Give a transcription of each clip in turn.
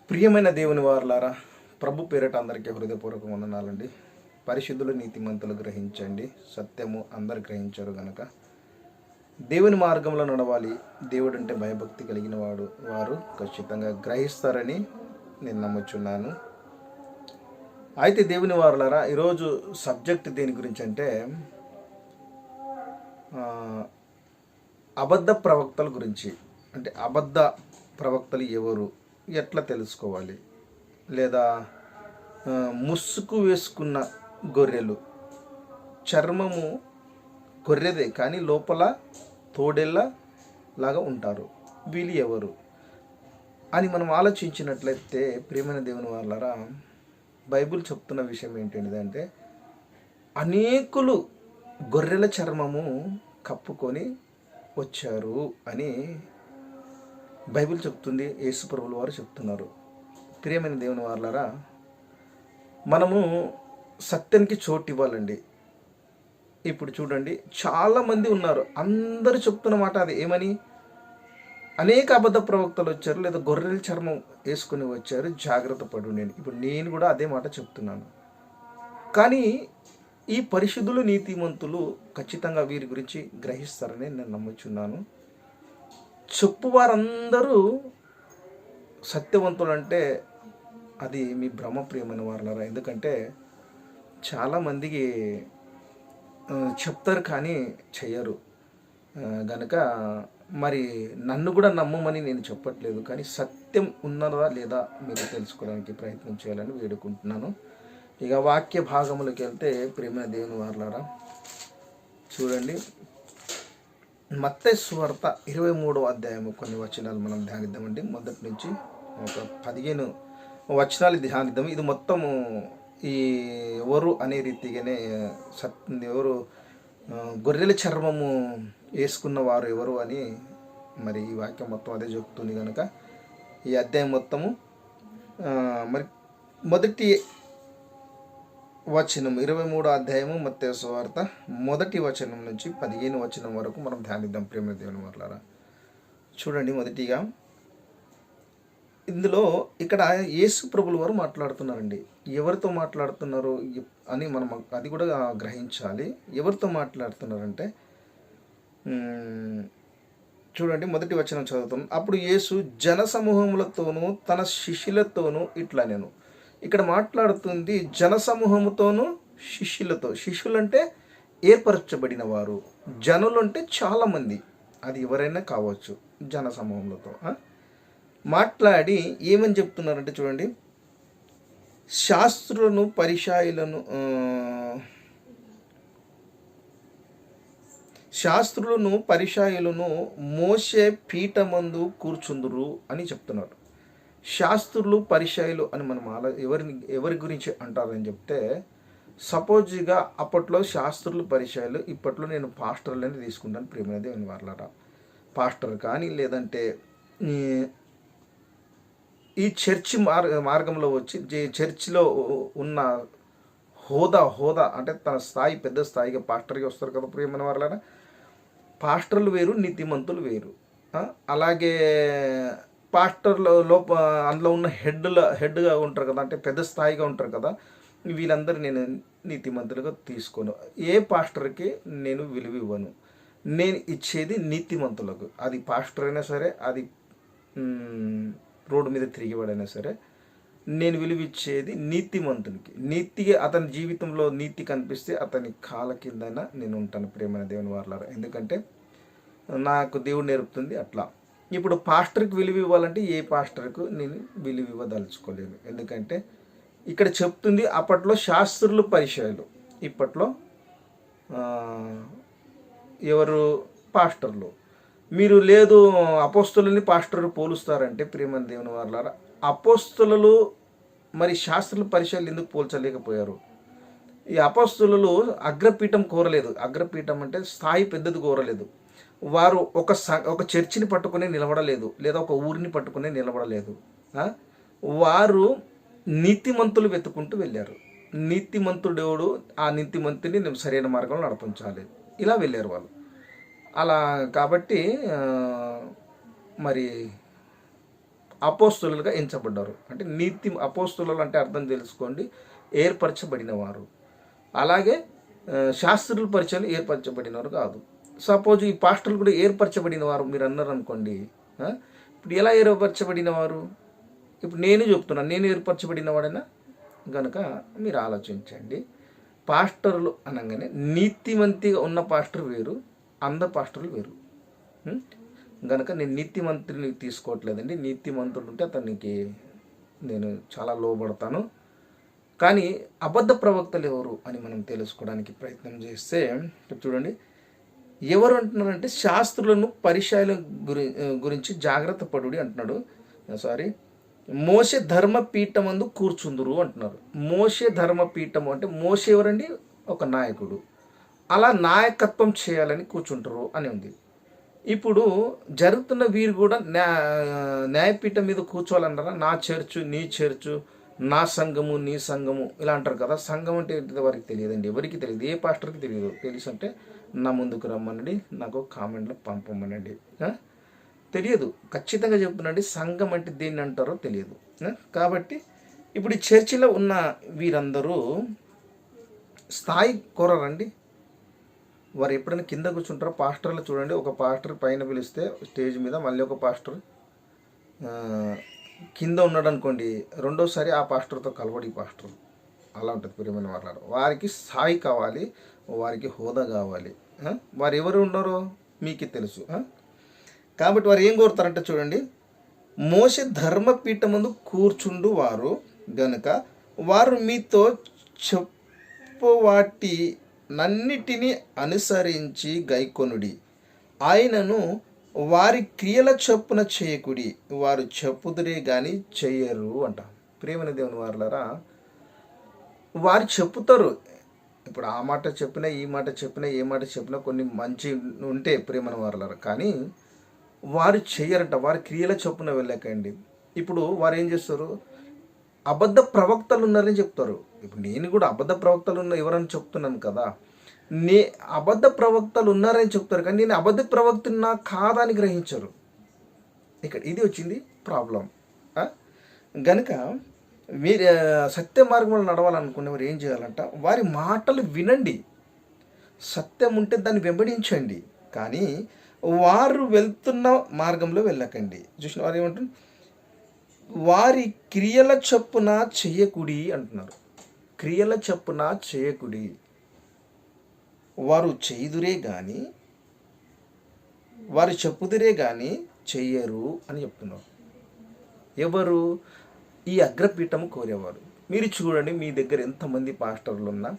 ప్రియమైన దేవుని వారలారా, ప్రభు పేరిట అందరికీ హృదయపూర్వక వందనాలండి. పరిశుద్ధులు నీతిమంతులు గ్రహించండి, సత్యము అందరు గ్రహించారు గనక దేవుని మార్గంలో నడవాలి. దేవుడు అంటే భయభక్తి కలిగిన వారు ఖచ్చితంగా గ్రహిస్తారని నేను నమ్ముచున్నాను. అయితే దేవుని వారలారా, ఈరోజు సబ్జెక్ట్ దేని గురించి అంటే అబద్ధ ప్రవక్తల గురించి. అంటే అబద్ధ ప్రవక్తలు ఎవరు, ఎట్లా తెలుసుకోవాలి, లేదా ముసుగు వేసుకున్న గొర్రెలు, చర్మము గొర్రెదే కానీ లోపల తోడేళ్ళ లాగా ఉంటారు, వీళ్ళు ఎవరు అని మనం ఆలోచించినట్లయితే ప్రియమైన దేవుని వాళ్ళారా, బైబిల్ చెప్తున్న విషయం ఏంటంటే అనేకులు గొర్రెల చర్మము కప్పుకొని వచ్చారు అని బైబిల్ చెప్తుంది. యేసు ప్రభువుల వారు చెప్తున్నారు. ప్రియమైన దేవుని వాళ్ళారా, మనము సత్యానికి చోటు ఇవ్వాలండి. ఇప్పుడు చూడండి, చాలామంది ఉన్నారు, అందరూ చెప్తున్న మాట అది ఏమని, అనేక అబద్ధ ప్రవక్తలు వచ్చారు, లేదా గొర్రెల చర్మం వేసుకుని వచ్చారు, జాగ్రత్త పడు. ఇప్పుడు నేను కూడా అదే మాట చెప్తున్నాను. కానీ ఈ పరిశుద్ధులు నీతిమంతులు ఖచ్చితంగా వీరి గురించి గ్రహిస్తారని నేను నమ్ముచున్నాను. చెప్పువారందరూ సత్యవంతులు అంటే అది మీ భ్రమ, ప్రియమైన వారలారా. ఎందుకంటే చాలామందికి చెప్తారు కానీ చెయ్యరు గనక మరి నన్ను కూడా నమ్మమని నేను చెప్పట్లేదు, కానీ సత్యం ఉన్నదా లేదా మీరు తెలుసుకోవడానికి ప్రయత్నం చేయాలని వేడుకుంటున్నాను. ఇక వాక్య భాగములకు వెళ్తే ప్రియమైన దేవుని వారలారా, చూడండి, మత్తయి సువార్త 23వ అధ్యాయము కొన్ని వచనాలు మనం ధ్యానిద్దామండి. మొదటి నుంచి ఒక 15 వచనాలు ధ్యానిద్దాం. ఇది మొత్తము ఈ ఎవరు అనే రీతిగానే ఎవరు గొర్రెల చర్మము వేసుకున్న వారు ఎవరు అని మరి ఈ వాక్యం మొత్తం అదే చెప్తుంది కనుక ఈ అధ్యాయం మొత్తము మరి మొదటి వచనం 23వ అధ్యాయము మత్తయి సువార్త మొదటి వచనం నుంచి 15 వచనం వరకు మనం ధ్యానిద్దాం. ప్రేమ దేవుని వారలారా, చూడండి, మొదటిగా ఇందులో ఇక్కడ యేసు ప్రభువుల వారు మాట్లాడుతున్నారండి. ఎవరితో మాట్లాడుతున్నారు అని మనం అది కూడా గ్రహించాలి. ఎవరితో మాట్లాడుతున్నారంటే చూడండి, మొదటి వచనం చదువుతాం. అప్పుడు యేసు జనసమూహములతోనూ తన శిష్యులతోనూ ఇట్లా, నేను ఇక్కడ మాట్లాడుతుంది జనసమూహముతోనూ శిష్యులతో. శిష్యులు అంటే ఏర్పరచబడిన వారు, జనులు అంటే చాలామంది, అది ఎవరైనా కావచ్చు. జనసమూహములతో మాట్లాడి ఏమని చెప్తున్నారంటే చూడండి, శాస్త్రులను పరిశాయులను మోసే పీఠమందు కూర్చుందురు అని చెప్తున్నారు. శాస్త్రులు పరిశాయులు అని మనం ఎవరి గురించి అంటారని చెప్తే, సపోజ్గా అప్పట్లో శాస్త్రులు పరిశాయులు, ఇప్పట్లో నేను పాస్టర్లని తీసుకుంటాను. ప్రియమైన దేవుని వారలారా, పాస్టర్ కానీ లేదంటే ఈ చర్చి మార్గంలో వచ్చి చర్చిలో ఉన్న హోదా అంటే తన స్థాయి, పెద్ద స్థాయిగా పాస్టర్గా వస్తారు కదా. ప్రియమైన వారలారా, పాస్టర్లు వేరు, నీతిమంతులు వేరు. అలాగే పాస్టర్లో అందులో ఉన్న హెడ్గా ఉంటారు కదా, అంటే పెద్ద స్థాయిగా ఉంటారు కదా, వీళ్ళందరూ నేను నీతిమంతులుగా తీసుకోను. ఏ పాస్టర్కి నేను విలువ ఇవ్వను. నేను ఇచ్చేది నీతిమంతులకు. అది పాస్టర్ అయినా సరే, అది రోడ్డు మీద తిరిగివాడైనా సరే, నేను విలువ ఇచ్చేది నీతిమంతునికి. నీతిగా అతని జీవితంలో నీతి కనిపిస్తే అతని కాళ్ళ కిందైనా నేను ఉంటాను. ప్రియమైన దేవుని వారలారా, ఎందుకంటే నాకు దేవుడు నేర్పుతుంది అట్లా. ఇప్పుడు పాస్టర్కి విలువ ఇవ్వాలంటే ఏ పాస్టర్కు నేను విలువ ఇవ్వదలుచుకోలేను. ఎందుకంటే ఇక్కడ చెప్తుంది అప్పట్లో శాస్త్రులు పరిచయాలు, ఇప్పట్లో ఎవరు పాస్టర్లు. మీరు లేదు అపోస్తులని పాస్టర్ పోలుస్తారంటే ప్రియమైన దేవుని వారలారా, అపోస్తులు మరి శాస్త్రుల పరిచయాలు ఎందుకు పోల్చలేకపోయారు? ఈ అపోస్తులు అగ్రపీఠం కోరలేదు. అగ్రపీఠం అంటే స్థాయి పెద్దది కోరలేదు. వారు ఒక చర్చిని పట్టుకుని నిలబడలేదు, లేదా ఒక ఊరిని పట్టుకుని నిలబడలేదు. వారు నీతిమంతులు వెతుకుంటూ వెళ్ళారు. నీతిమంతుడేవుడు, ఆ నీతిమంతుని నేను సరైన మార్గంలో నడిపించాలి, ఇలా వెళ్ళారు వాళ్ళు. అలా కాబట్టి మరి అపోస్తులుగా ఎంచబడ్డారు. అంటే అపోస్తులు అంటే అర్థం తెలుసుకోండి, ఏర్పరచబడిన వారు. అలాగే శాస్త్రుల పరిచయాలు ఏర్పరచబడినవారు కాదు. సపోజ్ ఈ పాస్టర్లు కూడా ఏర్పరచబడిన వారు మీరు అన్నారు అనుకోండి. ఇప్పుడు ఎలా ఏర్పరచబడిన వారు? ఇప్పుడు నేను చెప్తున్నాను, నేను ఏర్పరచబడిన వాడైనా కనుక మీరు ఆలోచించండి. పాస్టర్లు అనగానే నీతిమంతిగా ఉన్న పాస్టర్ వేరు, అంధ పాస్టర్లు వేరు. కనుక నేను నీతిమంతుడిని తీసుకోవట్లేదండి. నీతిమంతుడు ఉంటే అతనికి నేను చాలా లోబడతాను. కానీ అబద్ధ ప్రవక్తలు ఎవరు అని మనం తెలుసుకోవడానికి ప్రయత్నం చేస్తే చూడండి, ఎవరు అంటున్నారంటే శాస్త్రులను పరిచయాల గురించి జాగ్రత్త పడుడి అంటున్నాడు. మోషే ధర్మపీఠమందు కూర్చుందురు అంటున్నారు. మోషే ధర్మపీఠము అంటే మోషే ఎవరండి? ఒక నాయకుడు. అలా నాయకత్వం చేయాలని కూర్చుంటారు అని ఉంది. ఇప్పుడు జరుగుతున్న వీరు కూడా న్యాయపీఠం మీద కూర్చోవాలన్నారా? నా చర్చు నీ చర్చు, నా సంఘము నీ సంఘము ఇలా అంటారు కదా. సంఘం అంటే ఏంటిదో వారికి తెలియదండి, ఎవరికి తెలియదు, ఏ పాస్టర్కి తెలియదు. తెలుసు అంటే నా ముందుకు రమ్మనండి, నాకు కామెంట్లో పంపమనండి. తెలియదు, ఖచ్చితంగా చెప్తున్నాండి, సంఘం అంటే దేన్ని అంటారో తెలియదు. కాబట్టి ఇప్పుడు ఈ చర్చిలో ఉన్న వీరందరూ స్థాయి కోరరండి. వారు ఎప్పుడైనా కింద కూర్చుంటారో? పాస్టర్లు చూడండి, ఒక పాస్టర్ పైన పిలిస్తే స్టేజ్ మీద, మళ్ళీ ఒక పాస్టర్ కింద ఉన్నాడు అనుకోండి, రెండోసారి ఆ పాస్టర్తో కలవడి పాస్టర్. అలా ఉంటుంది ప్రియమైన వాళ్ళ. వారికి స్థాయి కావాలి, వారికి హోదా కావాలి. వారు ఎవరు ఉన్నారో మీకు తెలుసు. కాబట్టి వారు ఏం కోరుతారంటే చూడండి, మోషే ధర్మపీఠం ముందు కూర్చుండు వారు గనుక వారు మీతో చెప్పు వాటి నన్నిటినీ అనుసరించి గైకొనుడి, ఆయనను వారి క్రియల చొప్పున చేయకుడి, వారు చెప్పుదురే కానీ చెయ్యరు అంట. ప్రియమైన దేవుని వారులారా, వారు చెప్పుతారు. ఇప్పుడు ఆ మాట చెప్పినా, ఈ మాట చెప్పినా, ఏ మాట చెప్పినా కొన్ని మంచి ఉంటే ప్రియమైన వారులారా, కానీ వారు చెయ్యరంట. వారి క్రియల చొప్పున వెళ్ళకండి. ఇప్పుడు వారు ఏం చేస్తారు? అబద్ధ ప్రవక్తలు ఉన్నారని చెప్తారు. ఇప్పుడు నేను కూడా అబద్ధ ప్రవక్తలు ఎవరని చెప్తున్నాను కదా. అబద్ధ ప్రవక్తలు ఉన్నారని చెప్తారు, కానీ నేను అబద్ధ ప్రవక్తనా కాదని గ్రహించరు. ఇక్కడ ఇది వచ్చింది ప్రాబ్లం. గనుక మీరు సత్య మార్గంలో నడవాలనుకునే వారు ఏం చేయాలంట? వారి మాటలు వినండి, సత్యం ఉంటే దాన్ని వెంబడించండి, కానీ వారు వెళ్తున్న మార్గంలో వెళ్ళకండి. చూసిన వారు ఏమంటారు? వారి క్రియల చొప్పున చెయ్యకుడి అంటున్నారు. క్రియల చొప్పున చేయకుడి, వారు చేయుదురే కానీ, వారు చెప్పుదురే కానీ చెయ్యరు అని చెప్తున్నారు. ఎవరు? ఈ అగ్రపీఠము కోరేవారు. మీరు చూడండి, మీ దగ్గర ఎంతమంది పాస్టర్లు ఉన్నా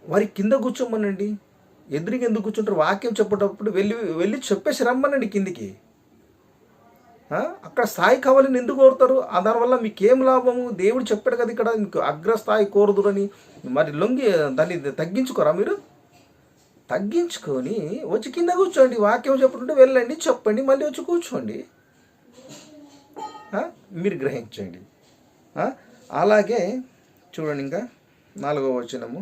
వారి కింద కూర్చోమనండి. ఎదురుగా ఎందుకు కూర్చుంటారు? వాక్యం చెప్పేటప్పుడు వెళ్ళి చెప్పేసి రమ్మనండి కిందికి. అక్కడ స్థాయి కావాలని ఎందుకు కోరుతారు? దానివల్ల మీకేం లాభము? దేవుడు చెప్పాడు కదా ఇక్కడ మీకు అగ్రస్థాయి కోరుదురని. మరి లొంగి దాన్ని తగ్గించుకోరా? మీరు తగ్గించుకొని వచ్చి కింద కూర్చోండి. వాక్యం చెప్పుకుంటే వెళ్ళండి, చెప్పండి, మళ్ళీ వచ్చి కూర్చోండి. మీరు గ్రహించండి. అలాగే చూడండి, ఇంకా 4వ వచనము,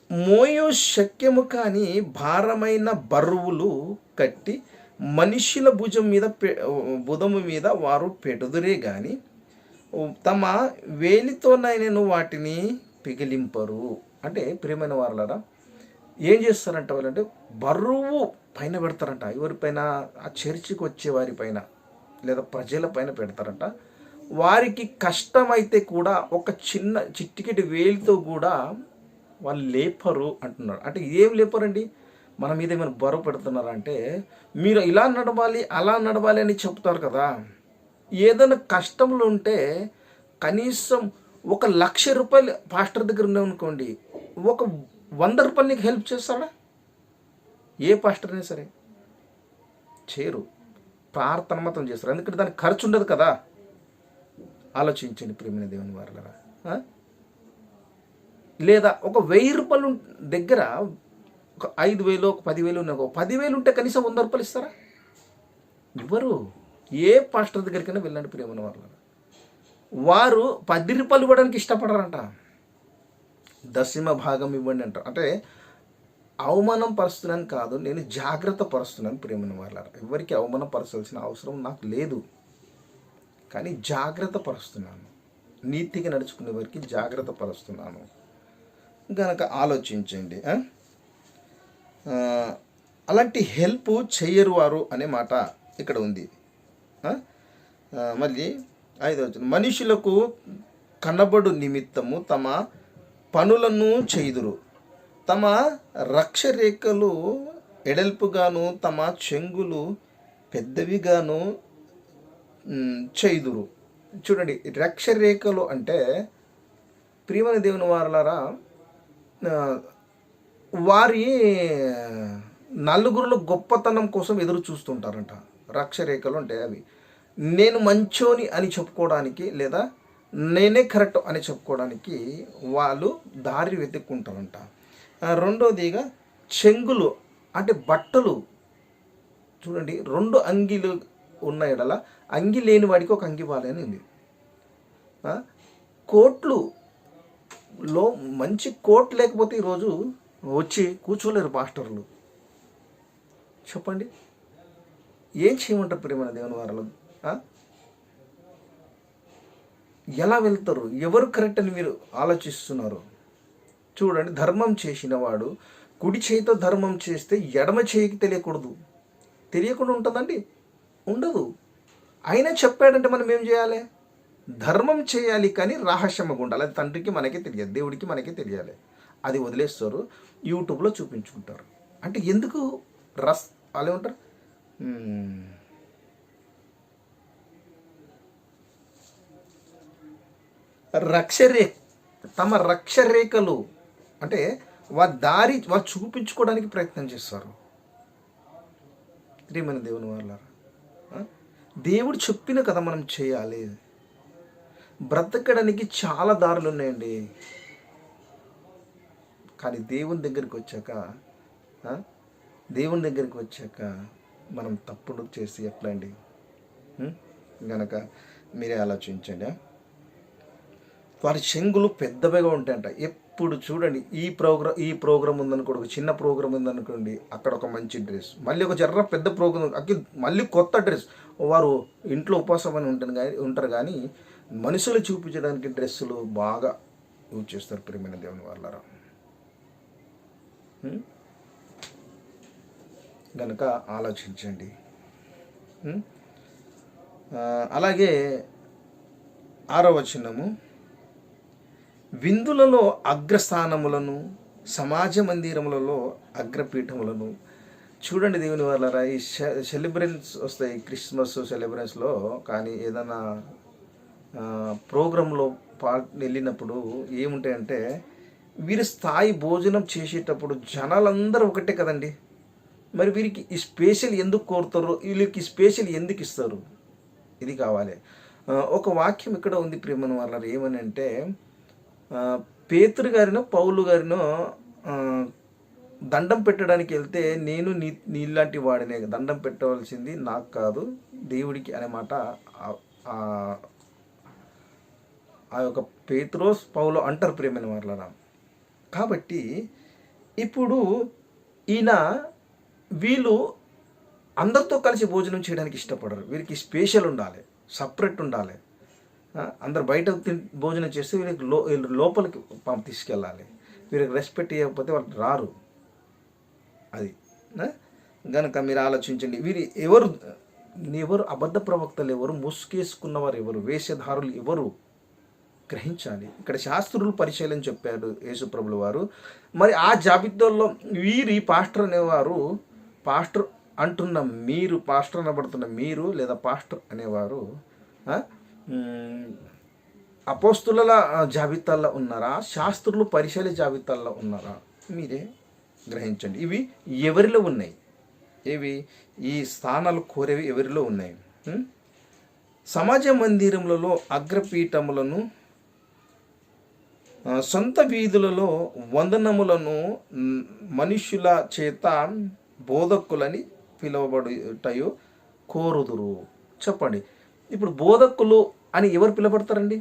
మోయు శక్యము కాని భారమైన బరువులు కట్టి మనుషుల భుజము మీద వారు పెట్టుదురే కానీ తమ వేలితోనైనను వాటిని పిగిలింపరు. అంటే ప్రియమైన వారులారా, ఏం చేస్తారంట వాళ్ళంటే బరువు పైన పెడతారంట. ఎవరిపైన? ఆ చర్చికి వచ్చే వారి పైన లేదా ప్రజల పైన పెడతారంట. వారికి కష్టమైతే కూడా ఒక చిన్న చిట్టికెటి వేలితో కూడా వాళ్ళు లేపరు అంటున్నారు. అంటే ఏం లేపరండి? మన మీద ఏమైనా బరువు పెడుతున్నారా అంటే, మీరు ఇలా నడవాలి అలా నడవాలి అని చెప్తారు కదా. ఏదైనా కష్టంలో ఉంటే కనీసం 1,00,000 రూపాయలు పాస్టర్ దగ్గర ఉన్నాయనుకోండి, 100 రూపాయలు నీకు హెల్ప్ చేస్తాడా? ఏ పాస్టర్ అయినా సరే చేయరు. ప్రార్థన మాత్రం చేస్తారు, ఎందుకంటే దానికి ఖర్చు ఉండదు కదా. ఆలోచించండి ప్రియమైన దేవుని వారలారా. లేదా 1,000 రూపాయలు దగ్గర 5,000 10,000 ఉన్నాయి, 10,000 ఉంటే కనీసం 100 రూపాయలు ఇస్తారా? ఇవ్వరు. ఏ పాస్టర్ దగ్గరికైనా వెళ్ళండి ప్రియమైన వారలారా, వారు 10 రూపాయలు ఇవ్వడానికి ఇష్టపడరంట. 10వ భాగం ఇవ్వండి అంటారు. అంటే అవమానం పరుస్తున్నాను కాదు, నేను జాగ్రత్త పరుస్తున్నాను ప్రేమని వాళ్ళ. ఎవరికి అవమానం పరచాల్సిన అవసరం నాకు లేదు, కానీ జాగ్రత్త పరుస్తున్నాను. నీతిగా నడుచుకునే వారికి జాగ్రత్త పరుస్తున్నాను గనక ఆలోచించండి. అలాంటి హెల్ప్ చెయ్యరు వారు అనే మాట ఇక్కడ ఉంది. మళ్ళీ 5వ వచనం, మనుషులకు కనబడు నిమిత్తము తమ పనులను చేయుదురు, తమ రక్షరేఖలు ఎడల్పుగాను తమ చెంగులు పెద్దవిగాను చేయుదురు. చూడండి, రక్షరేఖలు అంటే ప్రియమైన దేవుని వారలారా, వారి నలుగురిలో గొప్పతనం కోసం ఎదురు చూస్తుంటారంట. రక్షరేఖలు అంటే అవి నేను మంచోని అని చెప్పుకోవడానికి, లేదా నేనే కరెక్ట్ అని చెప్పుకోవడానికి వాళ్ళు దారి వెతుక్కుంటారంట. రెండోదిగా చెంగులు అంటే బట్టలు. చూడండి, 2 అంగీలు ఉన్న ఎడల అంగి లేని వాడికి ఒక అంగి ఇవ్వాలని ఉంది. కోట్లులో మంచి కోట్ లేకపోతే ఈరోజు వచ్చి కూర్చోలేరు పాస్టర్లు. చెప్పండి, ఏం చేయమంటారు ప్రియమైన దేవుని వారలు? ఎలా వెళ్తారు? ఎవరు కరెక్ట్ అని మీరు ఆలోచిస్తున్నారు? చూడండి, ధర్మం చేసిన వాడు కుడి చేయితో ధర్మం చేస్తే ఎడమ చేయికి తెలియకూడదు. తెలియకుండా ఉంటుందండి? ఉండదు. అయినా చెప్పాడంటే మనం ఏం చేయాలి? ధర్మం చేయాలి, కానీ రహస్యంగా ఉండాలి. అది తండ్రికి మనకే తెలియాలి, దేవుడికి మనకే తెలియాలి. అది వదిలేస్తారు, యూట్యూబ్లో చూపించుకుంటారు. అంటే ఎందుకు అలా ఉంటారు? తమ రక్షరేఖలు అంటే వారి దారి వాళ్ళు చూపించుకోవడానికి ప్రయత్నం చేస్తారు. ప్రియమైన దేవుని వాళ్ళారా, దేవుడు చెప్పిన కదా మనం చేయాలి. బ్రతకడానికి చాలా దారులు ఉన్నాయండి, కానీ దేవుని దగ్గరికి వచ్చాక మనం తప్పుడు చేసి ఎట్లా అండి? గనక మీరే ఆలోచించండి. వారి చెంగులు పెద్దవిగా ఉంటాయంట. ఎప్పుడు చూడండి, ఈ ప్రోగ్రామ్ ఉందనుకోండి, ఒక చిన్న ప్రోగ్రామ్ ఉందనుకోండి, అక్కడ ఒక మంచి డ్రెస్, మళ్ళీ ఒక జర్ర పెద్ద ప్రోగ్రామ్ మళ్ళీ కొత్త డ్రెస్. వారు ఇంట్లో ఉపవాసం అని ఉంటారు కానీ మనుషులు చూపించడానికి డ్రెస్సులు బాగా యూజ్ చేస్తారు ప్రియమైన దేవుని వాళ్ళారా. గనక ఆలోచించండి. అలాగే 6వ వచనము, విందులలో అగ్రస్థానములను సమాజ మందిరములలో అగ్రపీఠములను. చూడండి దేవుని వాళ్ళారా, ఈ సెలబ్రేషన్స్ వస్తాయి, క్రిస్మస్ సెలబ్రేషన్స్లో కానీ ఏదైనా ప్రోగ్రాంలో వెళ్ళినప్పుడు ఏముంటాయంటే, వీరి స్థాయి భోజనం చేసేటప్పుడు జనాలందరూ ఒకటే కదండి. మరి వీరికి ఈ స్పెషల్ ఎందుకు కోరుతారు? వీళ్ళకి స్పెషల్ ఎందుకు ఇస్తారు? ఇది కావాలి. ఒక వాక్యం ఇక్కడ ఉంది ప్రియమైన వాళ్ళ, ఏమని అంటే, పేతురు గారినో పౌలు గారినో దండం పెట్టడానికి వెళ్తే, నేను నీలాంటి వాడినే, దండం పెట్టవలసింది నాకు కాదు దేవుడికి అనే మాట ఆ యొక్క పేతురోస్ పౌలు అంటారు ప్రియమైన వాళ్ళ. కాబట్టి ఇప్పుడు వీళ్ళు అందరితో కలిసి భోజనం చేయడానికి ఇష్టపడరు. వీరికి స్పెషల్ ఉండాలి, సపరేట్ ఉండాలి. అందరు బయట భోజనం చేస్తే వీళ్ళకి లోపలికి తీసుకెళ్ళాలి. వీరికి రెస్పెక్ట్ ఇవ్వకపోతే వాళ్ళు రారు. అది గనక మీరు ఆలోచించండి. ఎవరు అబద్ధ ప్రవక్తలు ఎవరు? ముసుకేసుకున్నవారు ఎవరు? వేషధారులు ఎవరు? గ్రహించాలి. ఇక్కడ శాస్త్రులు పరిశీలన చెప్పాడు యేసుప్రభుల వారు. మరి ఆ జాబితాలో వీరి పాస్టర్ అనేవారు, పాస్టర్ అంటున్న మీరు, పాస్టర్ అనబడుతున్న మీరు లేదా పాస్టర్ అనేవారు అపోస్తుల జాబితాల్లో ఉన్నారా? శాస్త్రులు పరిశీలన జాబితాల్లో ఉన్నారా? మీరే గ్రహించండి. ఇవి ఎవరిలో ఉన్నాయి? ఈ స్థానాలు కోరేవి ఎవరిలో ఉన్నాయి? సమాజ మందిరములలో అగ్రపీఠములను, సొంత వీధులలో వందనములను మనుష్యుల చేత బోధకులని పిలువబడుటయో కోరుదురు. చెప్పండి, ఇప్పుడు బోధకులు అని ఎవరు పిలువబడతారండి?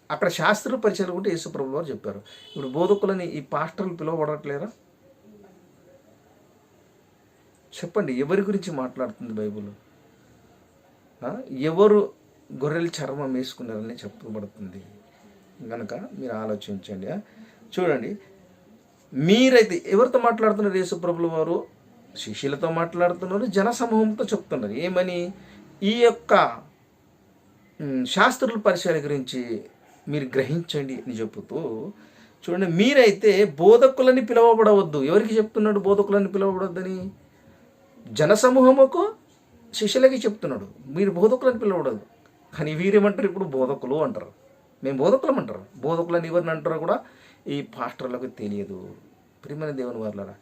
అక్కడ శాస్త్రుల పరిచయం కూడా యేసుప్రభువు వారు చెప్పారు. ఇప్పుడు బోధకులని ఈ పాస్టర్లు పిలువబడట్లేరా? చెప్పండి, ఎవరి గురించి మాట్లాడుతుంది బైబిల్? ఎవరు గొర్రెల చర్మం వేసుకున్నారని చెప్పబడుతుంది కనుక మీరు ఆలోచించండి. చూడండి, మీరైతే ఎవరితో మాట్లాడుతున్నారు? యేసుప్రభుల వారు శిష్యులతో మాట్లాడుతున్నారు, జనసమూహంతో చెప్తున్నారు. ఏమని? ఈ యొక్క శాస్త్రుల పరిచయాల గురించి మీరు గ్రహించండి అని చెబుతూ, చూడండి, మీరైతే బోధకులని పిలువబడవద్దు. ఎవరికి చెప్తున్నాడు బోధకులని పిలువబడవద్దని? జనసమూహముకు, శిష్యులకి చెప్తున్నాడు, మీరు బోధకులని పిలవడదు. కానీ వీరేమంటారు? ఇప్పుడు బోధకులు అంటారు, మేము బోధకులం అంటారు. బోధకులని ఎవరిని అంటారో కూడా ఈ పాస్టర్లకు తెలియదు. ప్రియమైన దేవుని వారలారా,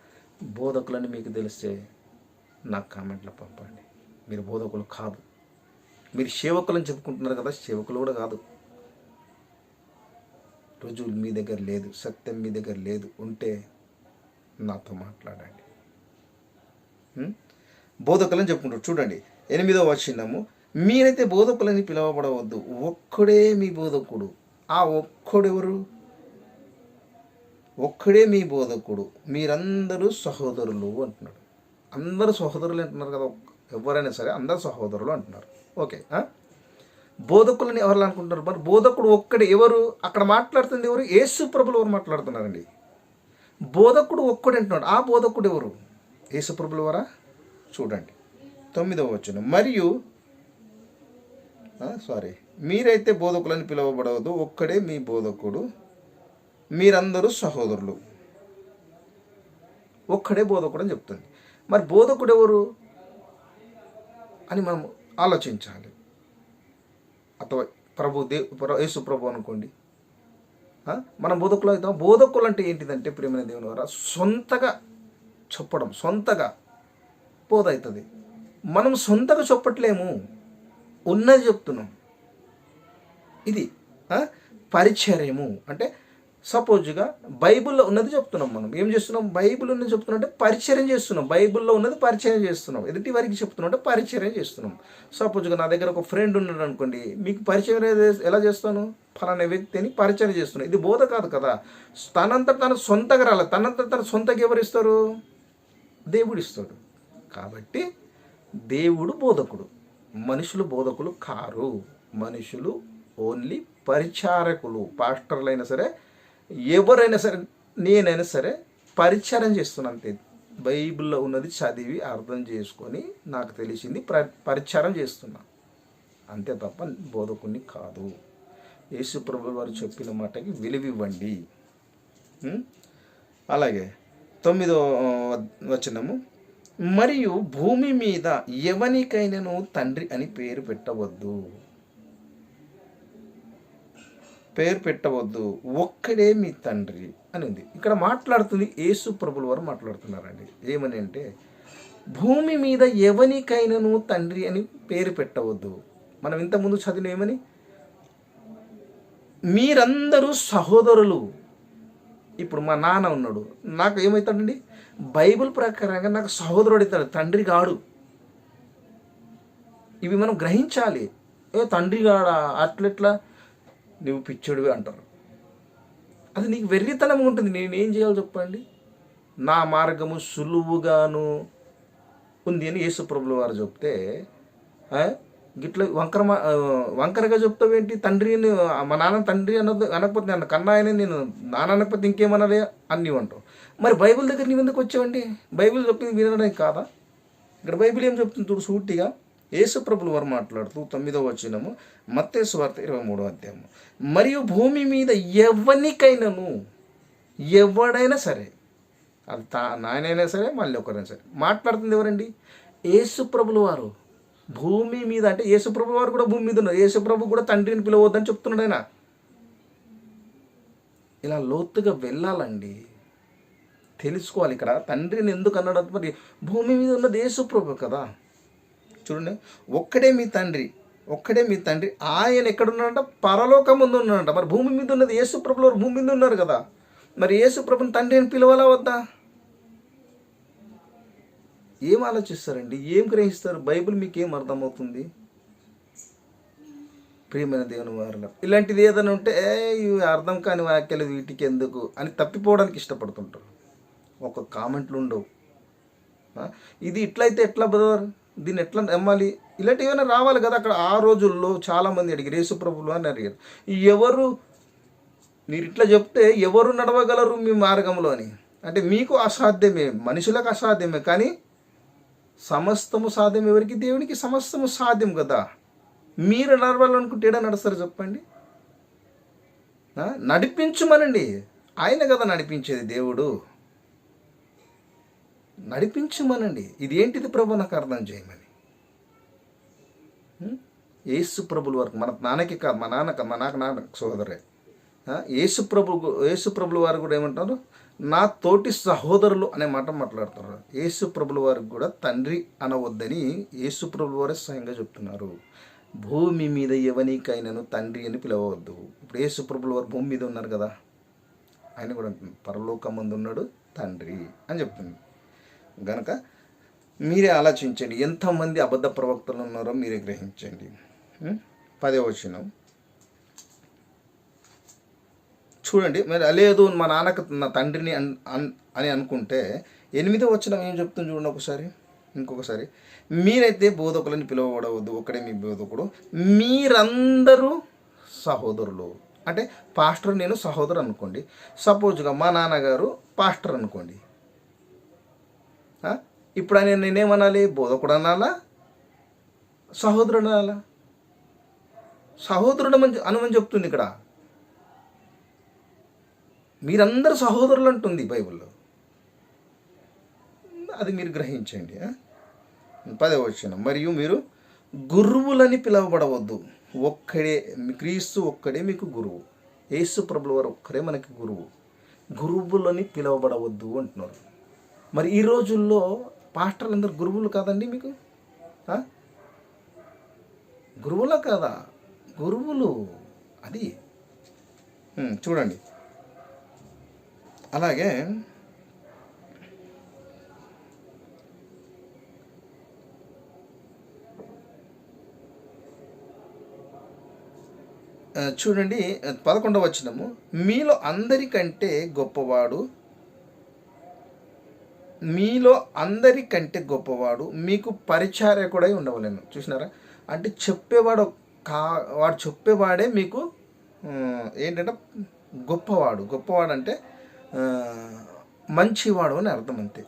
బోధకులని మీకు తెలిస్తే నాకు కామెంట్లో పంపండి. మీరు బోధకులు కాదు, మీరు సేవకులని చెప్పుకుంటున్నారు కదా, సేవకులు కూడా కాదు. రుజువులు మీ దగ్గర లేదు, సత్యం మీ దగ్గర లేదు. ఉంటే నాతో మాట్లాడండి. బోధకులని చెప్పుకుంటారు. చూడండి 8వ వచనము, మీరైతే బోధకులని పిలువబడవద్దు, ఒక్కడే మీ బోధకుడు. ఆ ఒక్కడెవరు? ఒక్కడే మీ బోధకుడు, మీరందరూ సహోదరులు అంటున్నాడు. అందరూ సహోదరులు అంటున్నారు కదా, ఎవరైనా సరే అందరూ సహోదరులు అంటున్నారు. ఓకే, బోధకులని ఎవరు అనుకుంటున్నారు? మరి బోధకుడు ఒక్కడే. ఎవరు అక్కడ మాట్లాడుతుంది? ఎవరు? యేసు ప్రభులు వారు మాట్లాడుతున్నారండి. బోధకుడు ఒక్కడే అంటున్నాడు. ఆ బోధకుడు ఎవరు? యేసు ప్రభుల వారా? చూడండి 9వ వచనం, మరియు మీరైతే బోధకులని పిలువబడవద్దు, ఒక్కడే మీ బోధకుడు, మీరందరూ సహోదరులు. ఒక్కడే బోధకుడు అని చెప్తుంది. మరి బోధకుడు ఎవరు అని మనం ఆలోచించాలి. అథవా యేసు ప్రభు అనుకోండి, మనం బోధకులు అవుతాం. బోధకులు అంటే ఏంటిదంటే ప్రియమైన దేవుని ద్వారా సొంతగా చెప్పడం, సొంతగా బోధ అవుతుంది. మనం సొంతగా చెప్పట్లేము, ఉన్నది చెప్తున్నాం. ఇది పరిచర్యము అంటే సపోజ్గా బైబిల్లో ఉన్నది చెప్తున్నాం. మనం ఏం చేస్తున్నాం? బైబిల్ ఉన్నది చెప్తున్నాం అంటే పరిచర్యం చేస్తున్నాం. బైబిల్లో ఉన్నది పరిచర్యం చేస్తున్నాం. ఎదుటి వారికి చెప్తున్నాం అంటే పరిచర్యం చేస్తున్నాం. సపోజ్గా నా దగ్గర ఒక ఫ్రెండ్ ఉన్నాడు అనుకోండి, మీకు పరిచయం ఎలా చేస్తాను? ఫలానా వ్యక్తిని పరిచయం చేస్తున్నాను. ఇది బోధ కాదు కదా. తనంతా తను సొంతగా రాలేదు. తనంతా తన సొంతగా ఎవరు ఇస్తారు? దేవుడు ఇస్తాడు. కాబట్టి దేవుడు బోధకుడు, మనుషులు బోధకులు కారు. మనుషులు ఓన్లీ పరిచారకులు. పాస్టర్లైనా సరే, ఎవరైనా సరే, నేనైనా సరే పరిచారం చేస్తున్నాను అంతే. బైబిల్లో ఉన్నది చదివి అర్థం చేసుకొని నాకు తెలిసింది పరిచారం చేస్తున్నా అంతే తప్ప బోధకుని కాదు. యేసు ప్రభువు వారు చెప్పిన మాటకి విలువివ్వండి. అలాగే 9వ వచనము, మరియు భూమి మీద ఎవనికైనాను తండ్రి అని పేరు పెట్టవద్దు, ఒక్కడే మీ తండ్రి అని ఉంది. ఇక్కడ మాట్లాడుతుంది యేసు ప్రభుల వారు మాట్లాడుతున్నారండి. ఏమని అంటే, భూమి మీద ఎవనికైనాను తండ్రి అని పేరు పెట్టవద్దు. మనం ఇంతకుముందు చదివిన ఏమని? మీరందరూ సహోదరులు. ఇప్పుడు మా నాన్న ఉన్నాడు, నాకు ఏమవుతాడండి? బైబిల్ ప్రకారంగా నాకు సహోదరుడు అవుతాడు, తండ్రి కాడు. ఇవి మనం గ్రహించాలి. తండ్రి కాడా? అట్లెట్లా? నువ్వు పిచ్చోడివి అంటారు. అది నీకు వెర్రితనం ఉంటుంది. నేనేం చేయాలి చెప్పండి? నా మార్గము సులువుగాను ఉంది అని యేసు ప్రభుల వారు చెప్తే, గిట్ల వంకరగా చెప్తావేంటి? తండ్రిని, మా నాన్న తండ్రి అనకపోతే నన్ను కన్నా ఆయన, నేను నాన్న అనకపోతే ఇంకేమనాలి అన్నీ అంటావు. మరి బైబిల్ దగ్గర నీవు ఎందుకు వచ్చావండి? బైబిల్ చెప్పింది వినడానికి కాదా? ఇక్కడ బైబిల్ ఏం చెప్తుంది చూడు సూటిగా. యేసు ప్రభుల వారు మాట్లాడుతూ 9వ వచనము, మత్తయి సువార్త 23వ అధ్యాయము, మరియు భూమి మీద ఎవరికైనాను, ఎవడైనా సరే, అది నాయనైనా సరే మళ్ళీ ఒకరైనా సరే, మాట్లాడుతుంది ఎవరండి? యేసు ప్రభుల వారు. భూమి మీద అంటే యేసు ప్రభుల వారు కూడా భూమి మీద ఉన్నారు. యేసు ప్రభు కూడా తండ్రిని పిలవద్దని చెప్తున్నాడు ఆయన. ఇలా లోతుగా వెళ్ళాలండి, తెలుసుకోవాలి. ఇక్కడ తండ్రిని ఎందుకు అన్నాడు? మరి భూమి మీద ఉన్నది యేసు ప్రభు కదా. చూడండి, ఒక్కడే మీ తండ్రి, ఆయన ఎక్కడున్నాడంట? పరలోకం ముందు ఉన్నాడంట. మరి భూమి మీద ఉన్నది యేసు ప్రభుల వారు భూమి మీద ఉన్నారు కదా. మరి యేసు ప్రభుని తండ్రిని పిలవాలా వద్దా? ఏం ఆలోచిస్తారండి? ఏం గ్రహిస్తారు? బైబిల్ మీకు ఏం అర్థమవుతుంది? ప్రియమైన దేవుని వారిలో ఇలాంటిది ఏదైనా ఉంటే ఇవి అర్థం కాని వాక్యాలు, వీటికి ఎందుకు అని తప్పిపోవడానికి ఇష్టపడుతుంటారు. ఒక కామెంట్లు ఉండవు. ఇది ఇట్లయితే ఎట్లా బ్రదర్, దీన్ని ఎట్లా నమ్మాలి, ఇలాంటివి ఏమైనా రావాలి కదా. అక్కడ ఆ రోజుల్లో చాలామంది అడిగారు, యేసు ప్రభువులు అని అడిగారు, ఎవరు మీరు ఇట్లా చెప్తే ఎవరు నడవగలరు మీ మార్గంలో అని. అంటే మీకు అసాధ్యమే, మనుషులకు అసాధ్యమే, కానీ సమస్తము సాధ్యం ఎవరికి? దేవునికి సమస్తము సాధ్యం కదా. మీరు నడవాలనుకుంటే ఏడా నడుస్తారు చెప్పండి? నడిపించమనండి, ఆయన కదా నడిపించేది, దేవుడు నడిపించమనండి. ఇది ఏంటిది ప్రభు, నాకు అర్థం చేయమని. యేసు ప్రభుల వరకు, మన నాన్నకి కాదు, మా నాన్న సోదరే. యేసు ప్రభుల వారు కూడా ఏమంటారు, నా తోటి సహోదరులు అనే మాట మాట్లాడుతున్నారు. యేసు ప్రభుల వారికి కూడా తండ్రి అనవద్దని యేసు ప్రభుల వారే స్వయంగా చెప్తున్నారు. భూమి మీద ఎవరికైనాను తండ్రి అని పిలవవద్దు. ఇప్పుడు యేసు ప్రభుల వారు భూమి మీద ఉన్నారు కదా, ఆయన కూడా పరలోకమందు ఉన్నాడు తండ్రి అని చెప్తుంది. గనక మీరే ఆలోచించండి, ఎంతమంది అబద్ధ ప్రవక్తలు ఉన్నారో మీరే గ్రహించండి. 10వ వచనం చూడండి. మరి లేదు మా నాన్నకు నా తండ్రిని అని అనుకుంటే 8వ వచనం ఏం చెప్తుంది చూడండి ఇంకొకసారి. మీరైతే బోధకులని పిలువబడవద్దు, ఒక్కడే మీ బోధకుడు, మీరందరూ సహోదరులు. అంటే పాస్టర్ నేను సహోదరు అనుకోండి. సపోజ్గా మా నాన్నగారు పాస్టర్ అనుకోండి. ఇప్పుడు ఆయన నేనేమనాలి? బోధకుడు అనాలా, సహోదరుడు అనాలా? సహోదరుడు అనమని చెప్తుంది ఇక్కడ. మీరందరూ సహోదరులు అంటుంది బైబిల్లో. అది మీరు గ్రహించండి. 10వ వచనం, మరియు మీరు గురువులని పిలవబడవద్దు, ఒక్కడే క్రీస్తు ఒక్కడే మీకు గురువు. యేసు ప్రభుల వారు ఒక్కడే మనకి గురువు. గురువులని పిలవబడవద్దు అంటున్నారు. మరి ఈ రోజుల్లో పాస్టర్లు అందరు గురువులు కాదండి మీకు? గురువులా కాదా? గురువులు. అది చూడండి. అలాగే చూడండి 11వ వచనము, మీలో అందరికంటే గొప్పవాడు మీకు పరిచారకుడై ఉండవలేను. చూసినారా? అంటే వాడు చెప్పేవాడే మీకు ఏంటంటే గొప్పవాడు అంటే మంచివాడు అని అర్థం. అంతే,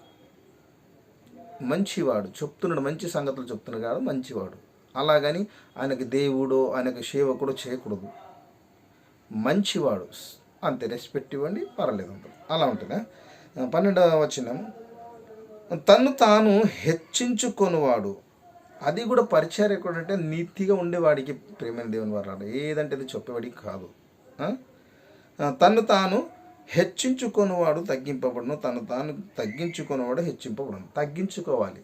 మంచివాడు చెప్తున్నాడు, మంచి సంగతులు చెప్తున్నాడు కాదు, మంచివాడు. అలాగని ఆయనకి దేవుడో ఆయనకు సేవకుడో చేయకూడదు. మంచివాడు అంతే, రెస్పెక్ట్ ఇవ్వండి, పర్వాలేదు అంత, అలా ఉంటుందా. 12వ వచనం, తను తాను హెచ్చించుకొనివాడు. అది కూడా పరిచారకుడు అంటే నీతిగా ఉండేవాడికి ప్రేమైన దేవుని వారు, ఏదంటే అది చెప్పేవాడికి కాదు. తను తాను హెచ్చించుకొనివాడు తగ్గింపబడును, తను తాను తగ్గించుకునేవాడు హెచ్చింపబడును. తగ్గించుకోవాలి.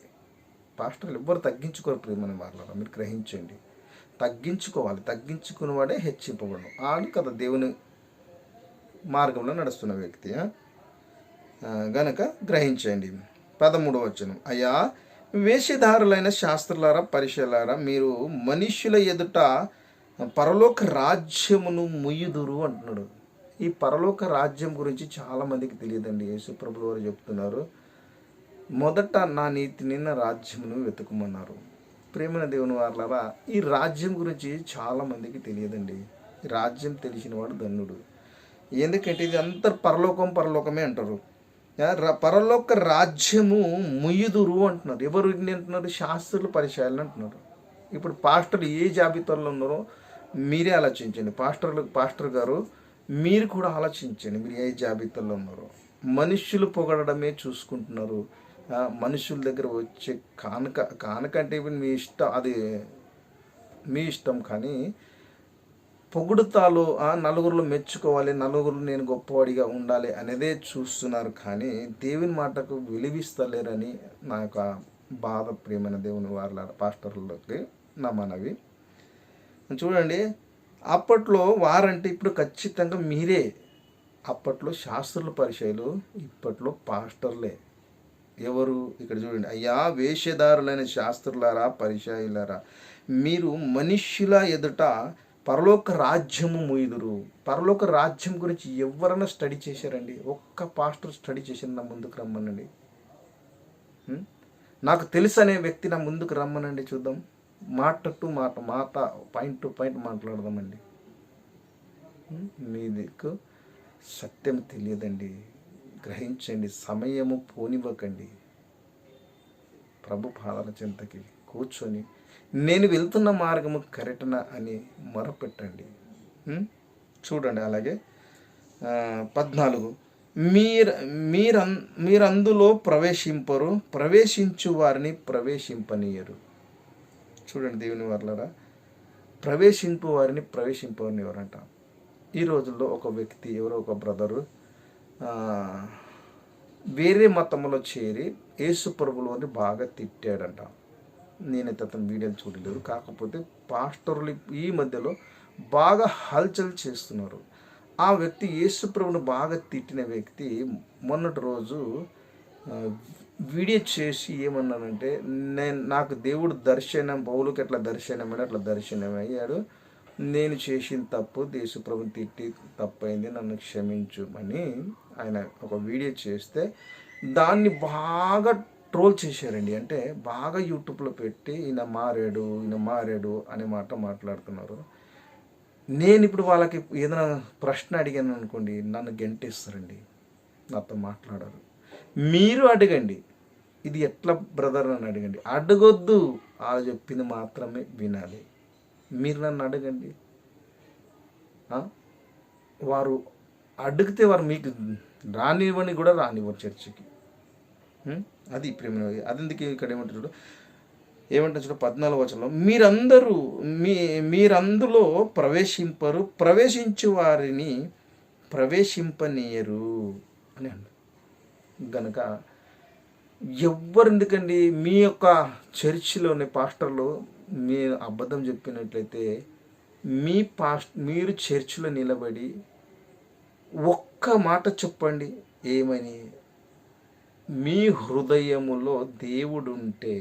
పాస్టర్లు ఎవ్వరు తగ్గించుకోరు ప్రేమని వారు, మీరు గ్రహించండి. తగ్గించుకోవాలి, తగ్గించుకునేవాడే హెచ్చింపబడును. ఆడు కదా దేవుని మార్గంలో నడుస్తున్న వ్యక్తి. గనక గ్రహించండి. 13వ వచనం, అయ్యా వేషధారులైన శాస్త్రులారా పరిచయులారా, మీరు మనుష్యుల ఎదుట పరలోక రాజ్యమును ముయ్యుదురు అంటున్నాడు. ఈ పరలోక రాజ్యం గురించి చాలామందికి తెలియదండి. యేసు ప్రభువు వారు చెప్తున్నారు, మొదట నా నీతిని నా రాజ్యమును వెతుకుమన్నారు. ప్రేమైన దేవుని వారలారా, ఈ రాజ్యం గురించి చాలామందికి తెలియదండి. ఈ రాజ్యం తెలిసిన వాడు ధన్యుడు. ఎందుకంటే ఇది అంతా పరలోకమే అంటారు. పరలోక రాజ్యము ముయ్యుదురు అంటున్నారు. ఎవరు అంటున్నారు? శాస్త్రులు పరిచయాలు అంటున్నారు. ఇప్పుడు పాస్టర్లు ఏ జాబితాలో ఉన్నారో మీరే ఆలోచించండి. పాస్టర్ గారు మీరు కూడా ఆలోచించండి, మీరు ఏ జాబితాలో ఉన్నారో. మనుష్యులు పొగడమే చూసుకుంటున్నారు. మనుషుల దగ్గర వచ్చే కానుక అంటే మీ ఇష్టం, అది మీ ఇష్టం. కానీ పొగుడుతాలు నలుగురిలో మెచ్చుకోవాలి, నలుగురు నేను గొప్పవాడిగా ఉండాలి అనేదే చూస్తున్నారు. కానీ దేవుని మాటకు విలువిస్తలేరని నా యొక్క బాధ. ప్రియమైన దేవుని వారి పాస్టర్లకి నా మనవి. చూడండి, అప్పట్లో వారంటే ఇప్పుడు ఖచ్చితంగా మీరే. అప్పట్లో శాస్త్రుల పరిచయాలు, ఇప్పట్లో పాస్టర్లే. ఎవరు? ఇక్కడ చూడండి, అయ్యా వేషధారులైన శాస్త్రులారా పరిచయులారా, మీరు మనుష్యుల ఎదుట పరలోక రాజ్యము ముయ్యుదురు. పరలోక రాజ్యం గురించి ఎవరైనా స్టడీ చేశారండి? ఒక్క పాస్టర్ స్టడీ చేసిన నా ముందుకు రమ్మనండి. నాకు తెలుసు అనే వ్యక్తి నా ముందుకు రమ్మనండి, చూద్దాం. మాట టు మాట పాయింట్ టు పాయింట్ మాట్లాడదామండి. మీకు సత్యం తెలియదండి, గ్రహించండి, సమయము పోనివ్వకండి. ప్రభు పాదాల చెంతకి కూర్చొని నేను వెళ్తున్న మార్గము కరెక్టనా అని మొరపెట్టండి. చూడండి. అలాగే 14, మీరందులో ప్రవేశింపరు, ప్రవేశించు వారిని ప్రవేశింపనీయరు. చూడండి దేవుని వర్లరా, ప్రవేశింపు వారిని ప్రవేశింపనివ్వరంట. ఈ రోజుల్లో ఒక వ్యక్తి, ఎవరో ఒక బ్రదరు వేరే మతంలో చేరి యేసు ప్రభువుని బాగా తిట్టాడంట. నేనైతే అతను వీడియోలు చూడలేదు. కాకపోతే పాస్టర్లు ఈ మధ్యలో బాగా హల్చల్ చేస్తున్నారు. ఆ వ్యక్తి యేసు ప్రభువుని బాగా తిట్టిన వ్యక్తి మొన్నటి రోజు వీడియో చేసి ఏమన్నానంటే, నాకు దేవుడు దర్శనం, పౌలుకి ఎట్లా దర్శనమైన అట్లా దర్శనం అయ్యాడు, నేను చేసిన తప్పు, యేసు ప్రభుని తిట్టి తప్పైంది, నన్ను క్షమించుమని ఆయన ఒక వీడియో చేస్తే దాన్ని బాగా ట్రోల్ చేశారండి. అంటే బాగా యూట్యూబ్లో పెట్టి ఈయన మారాడు అనే మాట మాట్లాడుతున్నారు. నేను ఇప్పుడు వాళ్ళకి ఏదైనా ప్రశ్న అడిగాను అనుకోండి, నన్ను గెంటేస్తారండి, నాతో మాట్లాడారు. మీరు అడగండి, ఇది ఎట్లా బ్రదర్ అని అడగండి. అడగొద్దు, వాళ్ళు చెప్పింది మాత్రమే వినాలి. మీరు నన్ను అడగండి. వారు అడిగితే వారు మీకు రానివ్వని కూడా రానివ్వరు చర్చికి. అది ప్రేమ. అది ఎందుకు ఇక్కడ ఏమంటారు, 14 వచనంలో మీరందులో ప్రవేశింపరు, ప్రవేశించు వారిని ప్రవేశింపనీయరు అని అన్నారు. గనక ఎందుకండి మీ యొక్క చర్చిలోని పాస్టర్లు మీ అబద్ధం చెప్పినట్లయితే మీరు చర్చిలో నిలబడి ఒక్క మాట చెప్పండి, ఏమని, మీ హృదయములో దేవుడు ఉంటే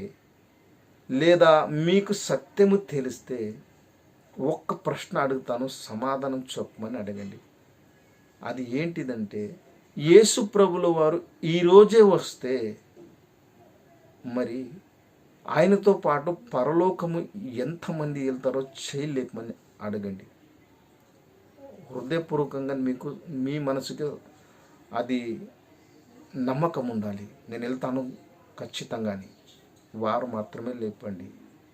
లేదా మీకు సత్యము తెలిస్తే ఒక్క ప్రశ్న అడుగుతాను, సమాధానం చెప్పమని అడగండి. అది ఏంటిదంటే, యేసు ప్రభుల వారు ఈరోజే వస్తే మరి ఆయనతో పాటు పరలోకము ఎంతమంది వెళ్తారో చేయలేమని అడగండి. హృదయపూర్వకంగా మీకు మీ మనసుకి అది నమ్మకం ఉండాలి, నేను వెళ్తాను ఖచ్చితంగాని. వారు మాత్రమే లేపండి.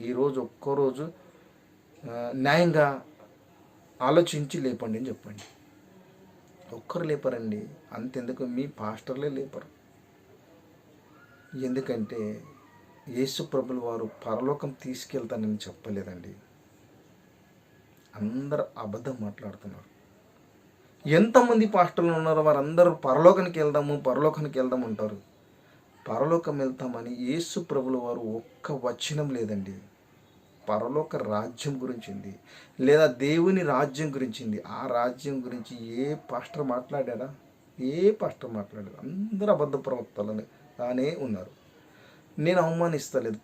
ఈరోజు ఒక్కరోజు న్యాయంగా ఆలోచించి లేపండి అని చెప్పండి. ఒక్కరు లేపరండి, అంతెందుకు మీ పాస్టర్లే లేపరు. ఎందుకంటే యేసు ప్రభుల వారు పరలోకం తీసుకెళ్తానని చెప్పలేదండి. అందరు అబద్ధం మాట్లాడుతున్నారు. ఎంతమంది పాస్టర్లు ఉన్నారో వారందరూ పరలోకానికి వెళ్దాం అంటారు. పరలోకం వెళ్తామని యేసు ప్రభుల వారు ఒక్క వచనం లేదండి. పరలోక రాజ్యం గురించింది, లేదా దేవుని రాజ్యం గురించింది. ఆ రాజ్యం గురించి ఏ పాస్టర్ మాట్లాడారా? ఏ పాస్టర్ మాట్లాడారు? అందరూ అబద్ధ ప్రవక్తలుగానే ఉన్నారు. నేను అవమానిస్తలేదు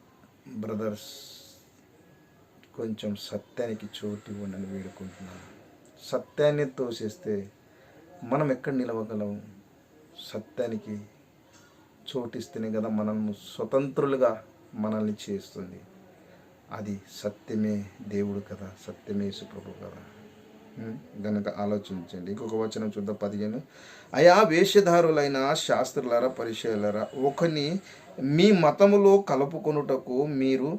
బ్రదర్స్, కొంచెం సత్యానికి చోటు ఇవ్వండి వేడుకుంటున్నాను. సత్యాన్ని తోసేస్తే మనం ఎక్కడ నిలవగలం? సత్యానికి చోటిస్తేనే కదా మనం స్వతంత్రులుగా మనల్ని చేస్తుంది. అది సత్యమే దేవుడు కదా, సత్యమే యేసు ప్రభు కదా. గనక ఆలోచించండి. ఇంకొక వచనం చూద్దాం, 15. అయా వేషధారులైన శాస్త్రులారా, పరిచయులారా, ఒకని మీ మతములో కలుపుకొనుటకు మీరు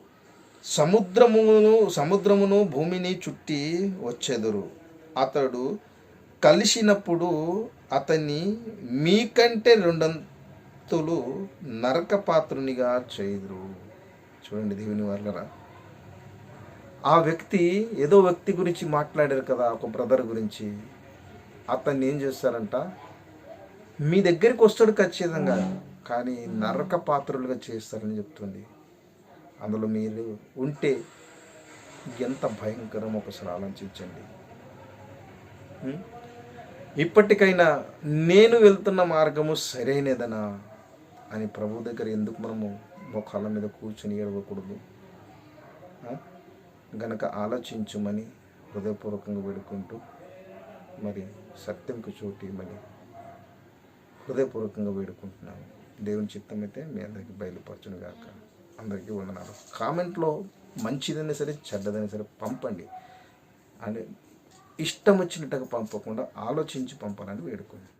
సముద్రమును భూమిని చుట్టి వచ్చెదరు. అతడు కలిసినప్పుడు అతన్ని మీకంటే 2 నరకపాత్రునిగా చేయుదురు. చూడండి దేవుని వాళ్ళరా, ఆ వ్యక్తి ఏదో వ్యక్తి గురించి మాట్లాడారు కదా, ఒక బ్రదర్ గురించి. అతన్ని ఏం చేస్తారంట, మీ దగ్గరికి వస్తాడు ఖచ్చితంగా, కానీ నరక పాత్రులుగా చేస్తారని చెప్తుంది. అందులో మీరు ఉంటే ఎంత భయంకరం ఒకసారి ఆలోచించండి. ఇప్పటికైనా నేను వెళ్తున్న మార్గము సరైనదనా అని ప్రభు దగ్గర ఎందుకు మనము మోకాళ్ళ మీద కూర్చొని ఏడవకూడదు? గనక ఆలోచించుమని హృదయపూర్వకంగా వేడుకుంటూ, మరి సత్యంకు చోటు మరి హృదయపూర్వకంగా వేడుకుంటున్నాను. దేవుని చిత్తమైతే మీ అందరికీ బయలుపరచును గాక. అందరికీ వందనాలు. కామెంట్లో మంచిదైనా సరే చెడ్డదైనా సరే పంపండి. అంటే ఇష్టం వచ్చినట్టుగా పంపకుండా ఆలోచించి పంపాలని వేడుకుంటున్నాను.